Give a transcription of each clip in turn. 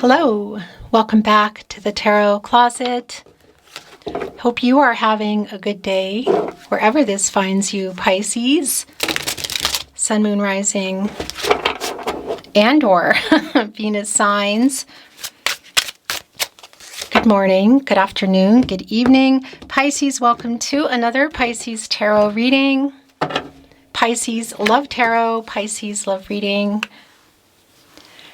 Hello, welcome back to the Tarot Closet. Hope you are having a good day wherever this finds you, Pisces, Sun, Moon, Rising, and or Venus signs. Good morning, good afternoon, good evening. Pisces, welcome to another Pisces Tarot reading. Pisces love tarot, Pisces love reading.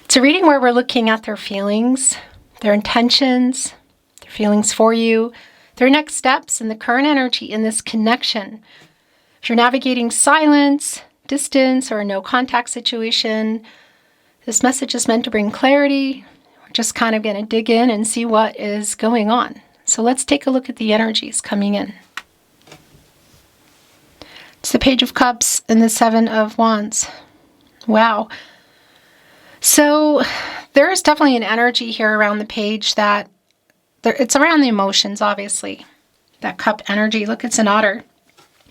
It's a reading where we're looking at their feelings, their intentions, their feelings for you, their next steps, and the current energy in this connection. If you're navigating silence, distance, or a no contact situation, this message is meant to bring clarity. We're just kind of going to dig in and see what is going on. So let's take a look at the energies coming in. It's the Page of Cups and the Seven of Wands. Wow. So there is definitely an energy here around the page that it's around the emotions, obviously. That cup energy. Look, it's an otter.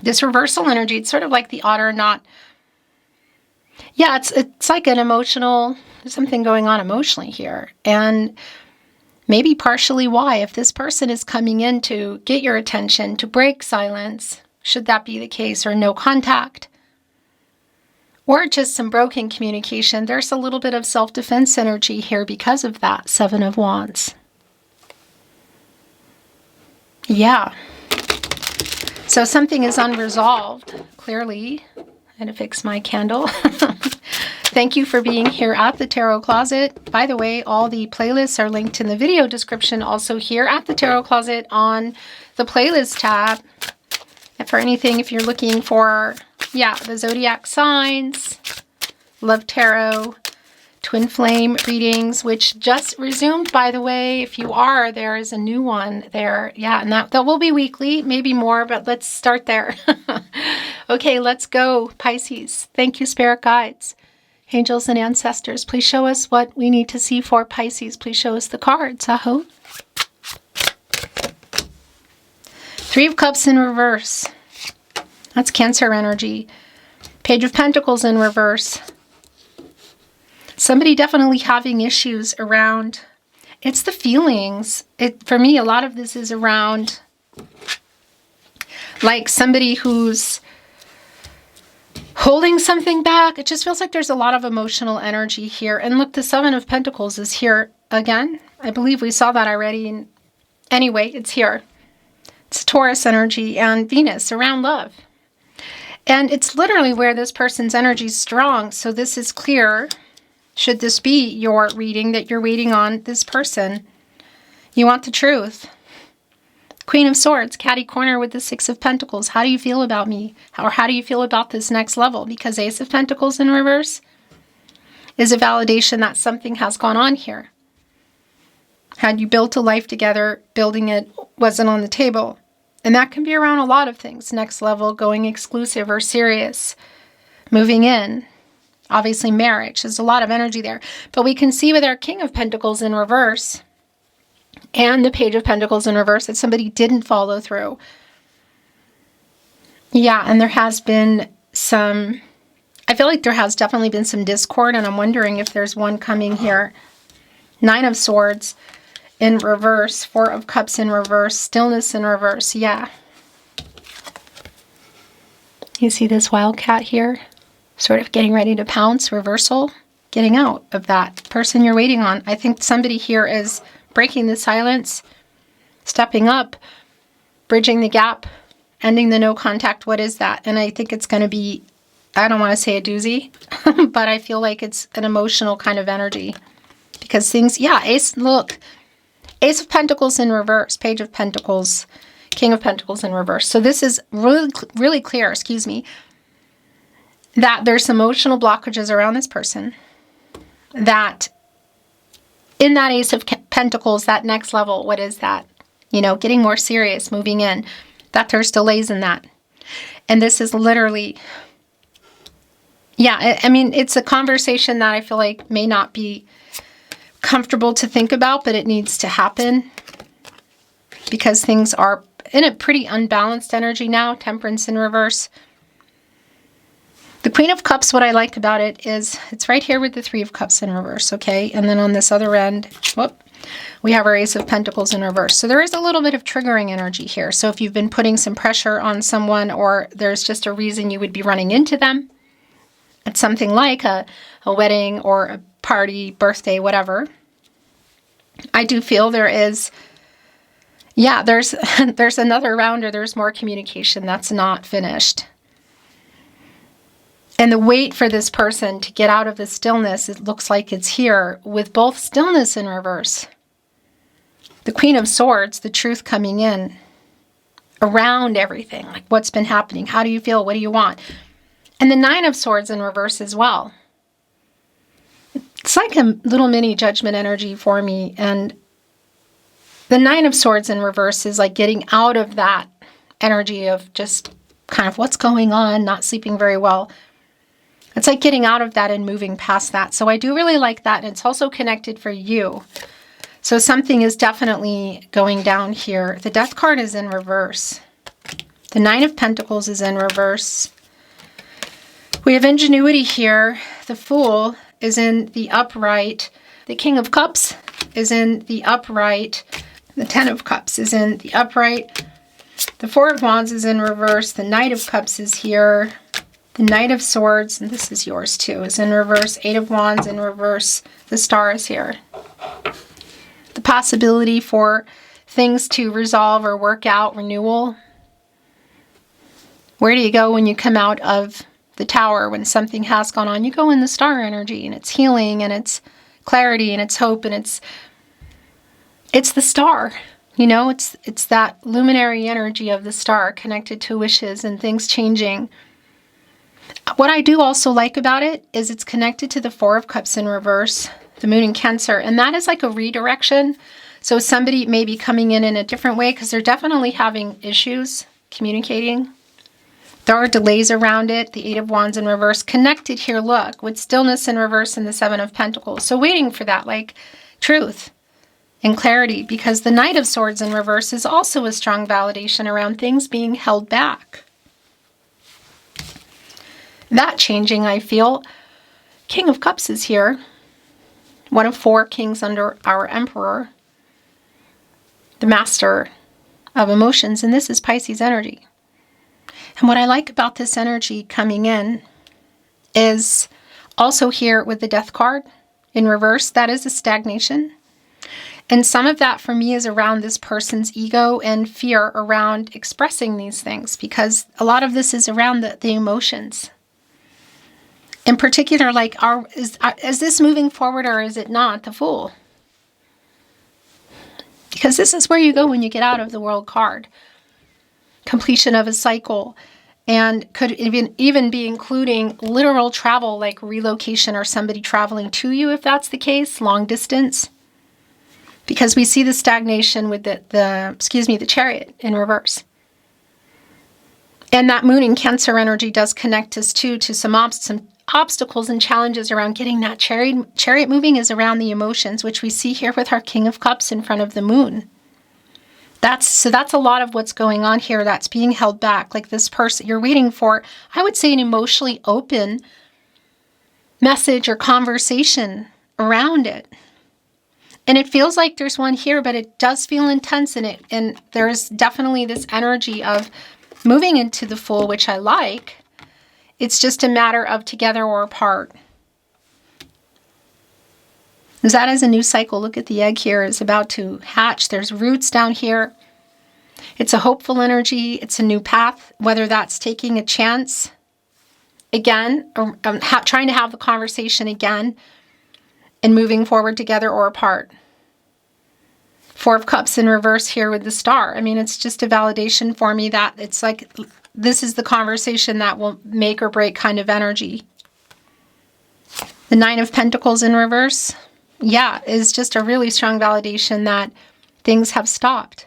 This reversal energy, it's sort of like the otter, not... Yeah, it's like an emotional... There's something going on emotionally here. And maybe partially why, if this person is coming in to get your attention, to break silence, should that be the case, or no contact, or just some broken communication, there's a little bit of self-defense energy here because of that Seven of Wands. Yeah. So something is unresolved, clearly. I'm going to fix my candle. Thank you for being here at the Tarot Closet. By the way, all the playlists are linked in the video description, also here at the Tarot Closet on the playlist tab. And for anything, if you're looking for... yeah, the zodiac signs, love tarot, twin flame readings, which just resumed, by the way. If you are, there is a new one there. Yeah, and that will be weekly, maybe more, but let's start there. Okay, let's go, Pisces. Thank you, spirit guides, angels, and ancestors. Please show us what we need to see for Pisces. Please show us the cards. Aho. Three of Cups in reverse. That's Cancer energy. Page of Pentacles in reverse. Somebody definitely having issues around, it's the feelings. For me, a lot of this is around like somebody who's holding something back. It just feels like there's a lot of emotional energy here. And look, the Seven of Pentacles is here again. I believe we saw that already. Anyway, it's here. It's Taurus energy and Venus around love. And it's literally where this person's energy is strong. So this is clear. Should this be your reading that you're waiting on this person? You want the truth. Queen of Swords, catty corner with the Six of Pentacles. How do you feel about me? Or how do you feel about this next level? Because Ace of Pentacles in reverse is a validation that something has gone on here. Had you built a life together, building it wasn't on the table. And that can be around a lot of things. Next level, going exclusive or serious, moving in. Obviously, marriage. There's a lot of energy there. But we can see with our King of Pentacles in reverse and the Page of Pentacles in reverse that somebody didn't follow through. Yeah, and there has been some... I feel like there has definitely been some discord, and I'm wondering if there's one coming here. Nine of Swords in reverse, Four of Cups in reverse, stillness in reverse. Yeah. You see this wildcat here? Sort of getting ready to pounce, reversal, getting out of that person you're waiting on. I think somebody here is breaking the silence, stepping up, bridging the gap, ending the no contact. What is that? And I think it's going to be, I don't want to say a doozy, but I feel like it's an emotional kind of energy. Because things, yeah, look, Ace of Pentacles in reverse, Page of Pentacles, King of Pentacles in reverse. So this is really clear, excuse me, that there's emotional blockages around this person. That in that Ace of Pentacles, that next level, what is that? You know, getting more serious, moving in. That there's delays in that. And this is literally, yeah, I mean, it's a conversation that I feel like may not be comfortable to think about, but it needs to happen because things are in a pretty unbalanced energy now. Temperance in reverse. The Queen of Cups, what I like about it is it's right here with the Three of Cups in reverse, okay? And then on this other end, whoop, we have our Ace of Pentacles in reverse. So there is a little bit of triggering energy here. So if you've been putting some pressure on someone, or there's just a reason you would be running into them at something like a wedding or a party, birthday, whatever, I do feel there is, yeah, there's another round, or there's more communication that's not finished. And the wait for this person to get out of the stillness, it looks like it's here with both stillness in reverse. The Queen of Swords, the truth coming in around everything, like what's been happening. How do you feel? What do you want? And the Nine of Swords in reverse as well. It's like a little mini judgment energy for me. And the Nine of Swords in reverse is like getting out of that energy of just kind of what's going on, not sleeping very well. It's like getting out of that and moving past that. So I do really like that. And it's also connected for you. So something is definitely going down here. The Death card is in reverse. The Nine of Pentacles is in reverse. We have ingenuity here. The Fool is in the upright. The King of Cups is in the upright. The Ten of Cups is in the upright. The Four of Wands is in reverse. The Knight of Cups is here. The Knight of Swords, and this is yours too, is in reverse. Eight of Wands in reverse. The Star is here. The possibility for things to resolve or work out, renewal. Where do you go when you come out of the Tower, when something has gone on? You go in the Star energy, and it's healing, and it's clarity, and it's hope, and it's the Star. You know, it's that luminary energy of the Star connected to wishes and things changing. What I do also like about it is it's connected to the Four of Cups in reverse, the Moon in Cancer, and that is like a redirection. So somebody may be coming in a different way because they're definitely having issues communicating. There are delays around it. The Eight of Wands in reverse connected here, look, with stillness in reverse and the Seven of Pentacles. So waiting for that, like truth and clarity, because the Knight of Swords in reverse is also a strong validation around things being held back. That changing, I feel. King of Cups is here. One of four kings under our Emperor. The Master of Emotions. And this is Pisces energy. And what I like about this energy coming in is also here with the Death card in reverse. That is a stagnation. And some of that for me is around this person's ego and fear around expressing these things. Because a lot of this is around the emotions. In particular, like, is this moving forward or is it not? The Fool. Because this is where you go when you get out of the World card. Completion of a cycle. And could even be including literal travel, like relocation or somebody traveling to you, if that's the case, long distance. Because we see the stagnation with the Chariot in reverse. And that Moon in Cancer energy does connect us to some obstacles and challenges around getting that chariot moving is around the emotions, which we see here with our King of Cups in front of the Moon. That's a lot of what's going on here that's being held back. Like this person, you're waiting for, I would say, an emotionally open message or conversation around it. And it feels like there's one here, but it does feel intense in it. And there's definitely this energy of moving into the Fool, which I like. It's just a matter of together or apart. That is a new cycle. Look at the egg here. It's about to hatch. There's roots down here. It's a hopeful energy. It's a new path, whether that's taking a chance again, or trying to have the conversation again and moving forward together or apart. Four of Cups in reverse here with the Star. I mean, it's just a validation for me that it's like this is the conversation that will make or break kind of energy. The Nine of Pentacles in reverse, yeah, is just a really strong validation that things have stopped.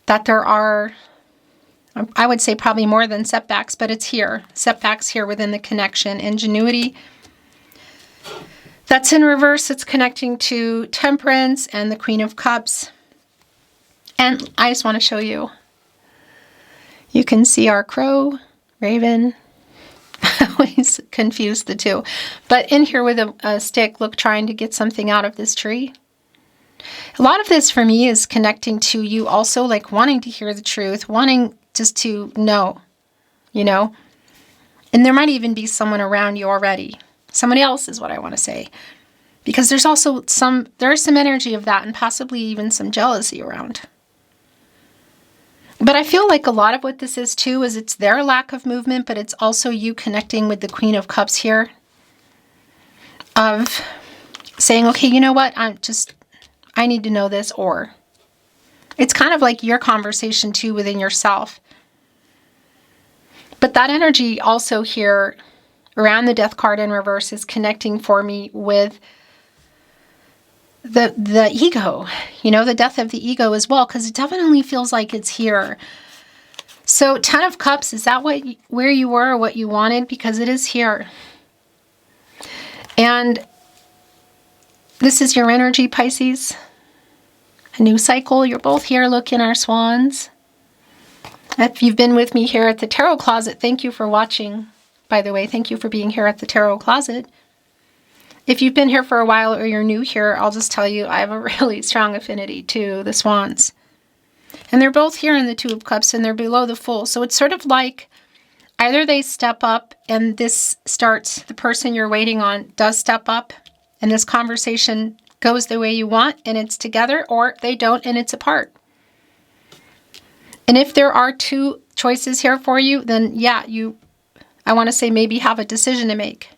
That there are, I would say probably more than setbacks, but it's here. Setbacks here within the connection. Ingenuity. That's in reverse. It's connecting to Temperance and the Queen of Cups. And I just want to show you. You can see our crow, raven, always confuse the two. But in here with a stick, look, trying to get something out of this tree. A lot of this for me is connecting to you also, like wanting to hear the truth, wanting just to know, you know. And there might even be someone around you already. Somebody else is what I want to say. Because there's also there's some energy of that and possibly even some jealousy around. But I feel like a lot of what this is too is it's their lack of movement, but it's also you connecting with the Queen of Cups here. Of saying, okay, you know what? I need to know this. Or it's kind of like your conversation too within yourself. But that energy also here around the Death card in reverse is connecting for me with the ego, you know, the death of the ego as well, because it definitely feels like it's here. So 10 of Cups, is that where you were or what you wanted? Because it is here. And this is your energy, Pisces. A new cycle. You're both here. Look in our swans. If you've been with me here at the Tarot Closet, thank you for watching. By the way, thank you for being here at the Tarot Closet. If you've been here for a while or you're new here, I'll just tell you I have a really strong affinity to the swans. And they're both here in the Two of Cups and they're below the Fool. So it's sort of like either they step up and this starts, the person you're waiting on does step up and this conversation goes the way you want and it's together, or they don't and it's apart. And if there are two choices here for you, then yeah, I want to say maybe have a decision to make.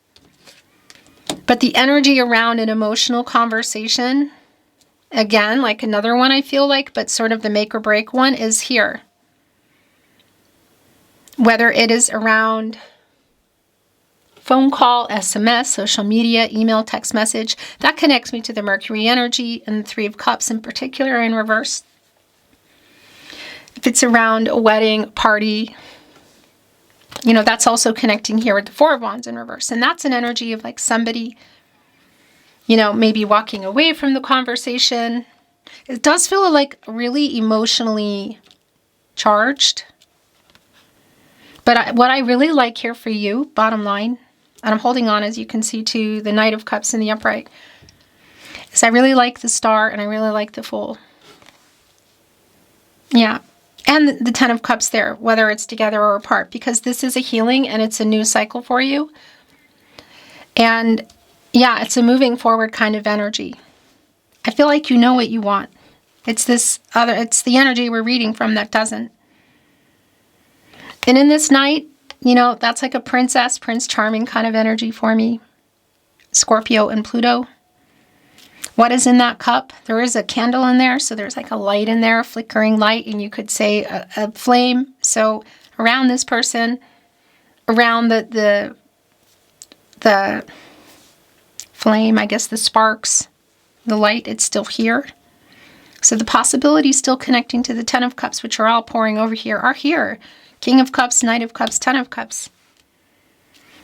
But the energy around an emotional conversation, again, like another one I feel like, but sort of the make or break one is here. Whether it is around phone call, SMS, social media, email, text message, that connects me to the Mercury energy and the Three of Cups in particular in reverse. If it's around a wedding, party, you know, that's also connecting here with the Four of Wands in reverse. And that's an energy of like somebody, you know, maybe walking away from the conversation. It does feel like really emotionally charged. But what I really like here for you, bottom line, and I'm holding on, as you can see, to the Knight of Cups in the upright, is I really like the Star and I really like the Fool. Yeah. And the Ten of Cups there, whether it's together or apart, because this is a healing and it's a new cycle for you. And yeah, it's a moving forward kind of energy. I feel like you know what you want. It's the energy we're reading from that doesn't. And in this night, you know, that's like a princess, Prince Charming kind of energy for me. Scorpio and Pluto. What is in that cup? There is a candle in there, so there's like a light in there, a flickering light, and you could say a flame. So around this person, around the flame, I guess the sparks, the light, it's still here. So the possibilities still connecting to the Ten of Cups, which are all pouring over here, are here. King of Cups, Knight of Cups, Ten of Cups.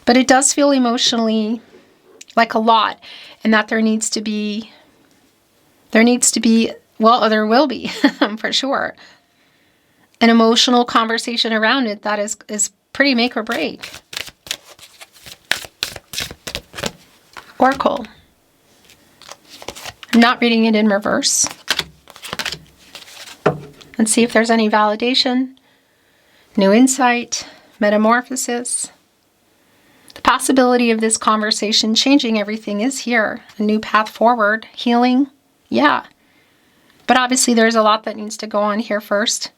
But it does feel emotionally like a lot, and that there needs to be, well, there will be, for sure, an emotional conversation around it that is pretty make or break. Oracle. I'm not reading it in reverse. Let's see if there's any validation, new insight, metamorphosis. The possibility of this conversation changing everything is here. A new path forward, healing, yeah. But obviously there's a lot that needs to go on here first.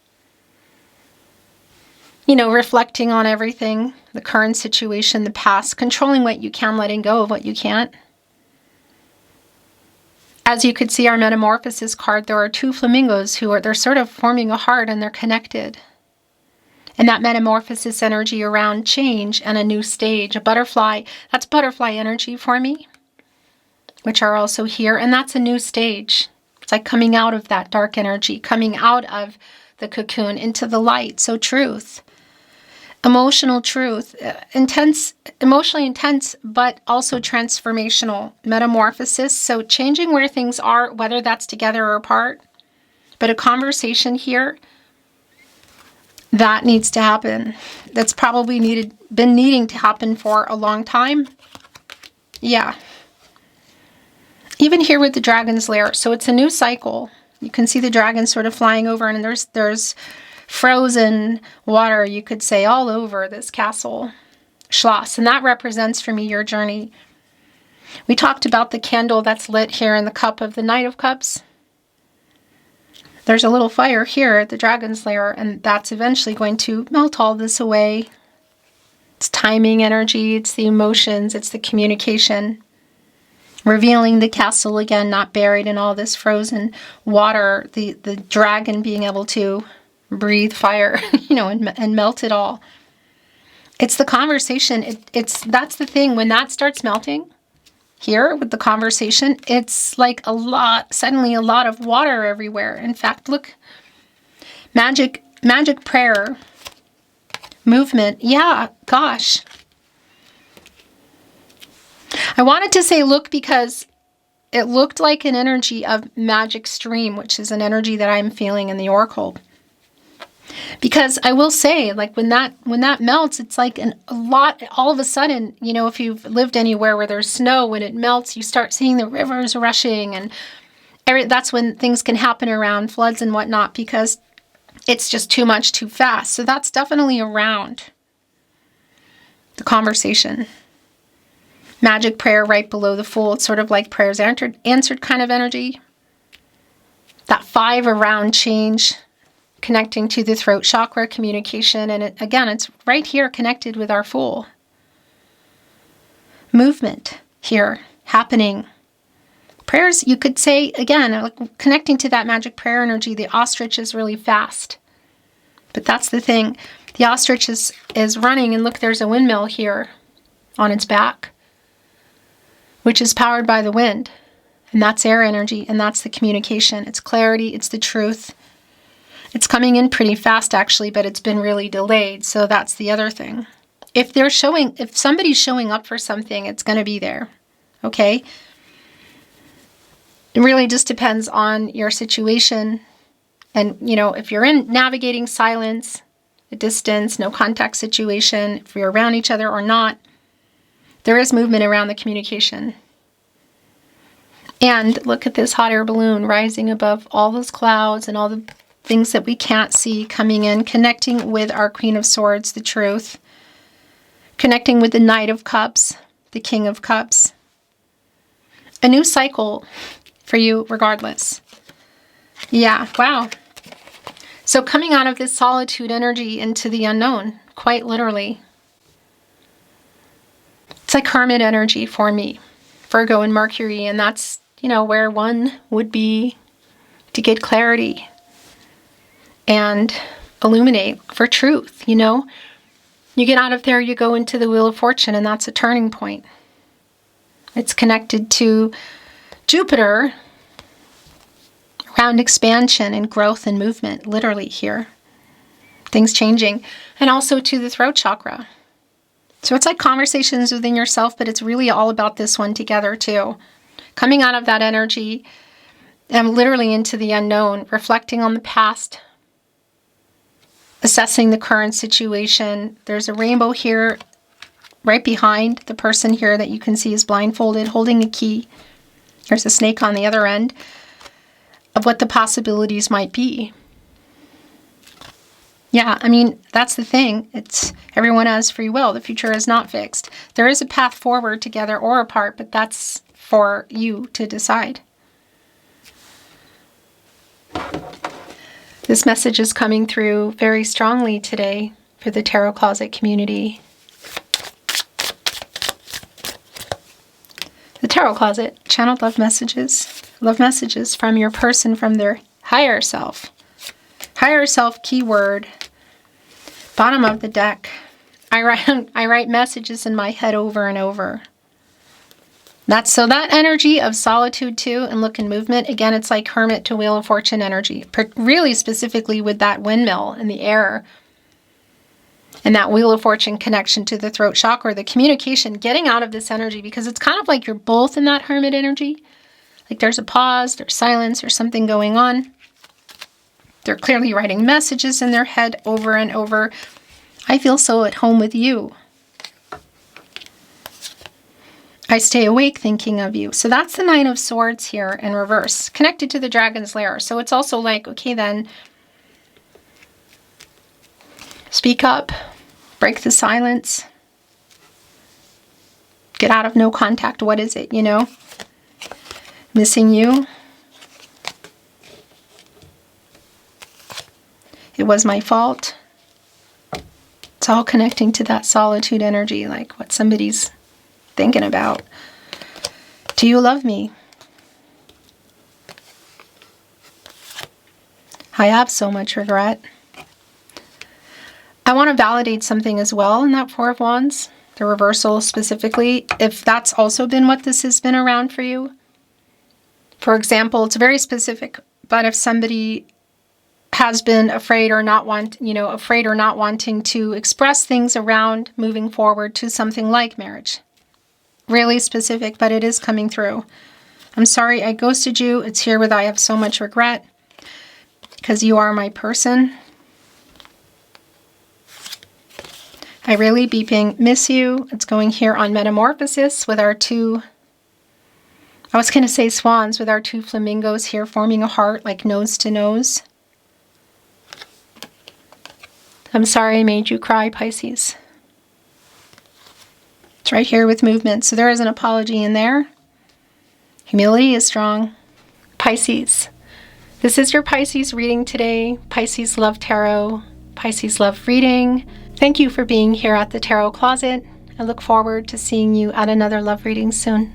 You know, reflecting on everything, the current situation, the past, controlling what you can, letting go of what you can't. As you could see, our metamorphosis card, there are two flamingos they're sort of forming a heart and they're connected. And that metamorphosis energy around change and a new stage, a butterfly, that's butterfly energy for me, which are also here. And that's a new stage. It's like coming out of that dark energy, coming out of the cocoon into the light. So truth, emotional truth, intense, emotionally intense, but also transformational metamorphosis. So changing where things are, whether that's together or apart, but a conversation here that needs to happen. That's probably been needing to happen for a long time. Yeah. Even here with the dragon's lair. So it's a new cycle. You can see the dragon sort of flying over, and there's frozen water, you could say, all over this castle. Schloss. And that represents for me your journey. We talked about the candle that's lit here in the cup of the Knight of Cups. There's a little fire here at the dragon's lair, and that's eventually going to melt all this away. It's timing energy, it's the emotions, it's the communication. Revealing the castle again, not buried in all this frozen water. The dragon being able to breathe fire, and melt it all. It's the conversation. That's the thing. When that starts melting, here with the conversation, it's like suddenly a lot of water everywhere. In fact, look, magic prayer, movement. Yeah, gosh. I wanted to say look because it looked like an energy of magic stream, which is an energy that I'm feeling in the oracle. Because I will say, like when that melts, it's like a lot, all of a sudden, if you've lived anywhere where there's snow, when it melts, you start seeing the rivers rushing, and that's when things can happen around floods and whatnot, because it's just too much too fast. So that's definitely around the conversation. Magic prayer right below the Fool. It's sort of like prayers answered kind of energy. That 5 around change, connecting to the throat chakra, communication, and it's right here connected with our Fool. Movement here happening. Prayers, you could say, again, like connecting to that magic prayer energy, the ostrich is really fast. But that's the thing. The ostrich is running, and look, there's a windmill here on its back, which is powered by the wind. And that's air energy, and that's the communication. It's clarity, it's the truth. It's coming in pretty fast, actually, but it's been really delayed. So that's the other thing. If somebody's showing up for something, it's going to be there. Okay? It really just depends on your situation. And, if you're in navigating silence, a distance, no contact situation, if you're around each other or not, there is movement around the communication. And look at this hot air balloon rising above all those clouds and all the things that we can't see coming in, connecting with our Queen of Swords, the truth, connecting with the Knight of Cups, the King of Cups. A new cycle for you regardless. Yeah, wow. So coming out of this solitude energy into the unknown, quite literally. It's like hermit energy for me, Virgo and Mercury, and that's, where one would be to get clarity and illuminate for truth, You get out of there, you go into the Wheel of Fortune, and that's a turning point. It's connected to Jupiter around expansion and growth and movement, literally here. Things changing. And also to the throat chakra. So it's like conversations within yourself, but it's really all about this one together too. Coming out of that energy and literally into the unknown, reflecting on the past, assessing the current situation. There's a rainbow here right behind the person here that you can see is blindfolded, holding a key. There's a snake on the other end of what the possibilities might be. Yeah, that's the thing. It's everyone has free will. The future is not fixed. There is a path forward together or apart, but that's for you to decide. This message is coming through very strongly today for the Tarot Closet community. The Tarot Closet, channeled love messages from your person, from their higher self. Higher self keyword, bottom of the deck. I write messages in my head over and over. So that energy of solitude too, and look and movement, again, it's like Hermit to Wheel of Fortune energy, really specifically with that windmill in the air. And that Wheel of Fortune connection to the throat chakra, the communication, getting out of this energy, because it's kind of like you're both in that hermit energy. Like there's a pause, there's silence, there's something going on. They're clearly writing messages in their head over and over. I feel so at home with you. I stay awake thinking of you. So that's the Nine of Swords here in reverse, connected to the Dragon's Lair. So it's also like, okay, then speak up, break the silence, get out of no contact. What is it, you know? Missing you. It was my fault. It's all connecting to that solitude energy, like what somebody's thinking about. Do you love me? I have so much regret. I want to validate something as well in that Four of Wands, the reversal specifically, if that's also been what this has been around for you. For example, it's very specific, but if somebody has been afraid or not wanting to express things around moving forward to something like marriage. Really specific, but it is coming through. I'm sorry I ghosted you. It's here with I have so much regret because you are my person. I really miss you. It's going here on Metamorphosis with our two, I was going to say swans, with our two flamingos here forming a heart like nose to nose. I'm sorry I made you cry, Pisces. It's right here with movement. So there is an apology in there. Humility is strong. Pisces. This is your Pisces reading today. Pisces Love Tarot. Pisces Love Reading. Thank you for being here at the Tarot Closet. I look forward to seeing you at another love reading soon.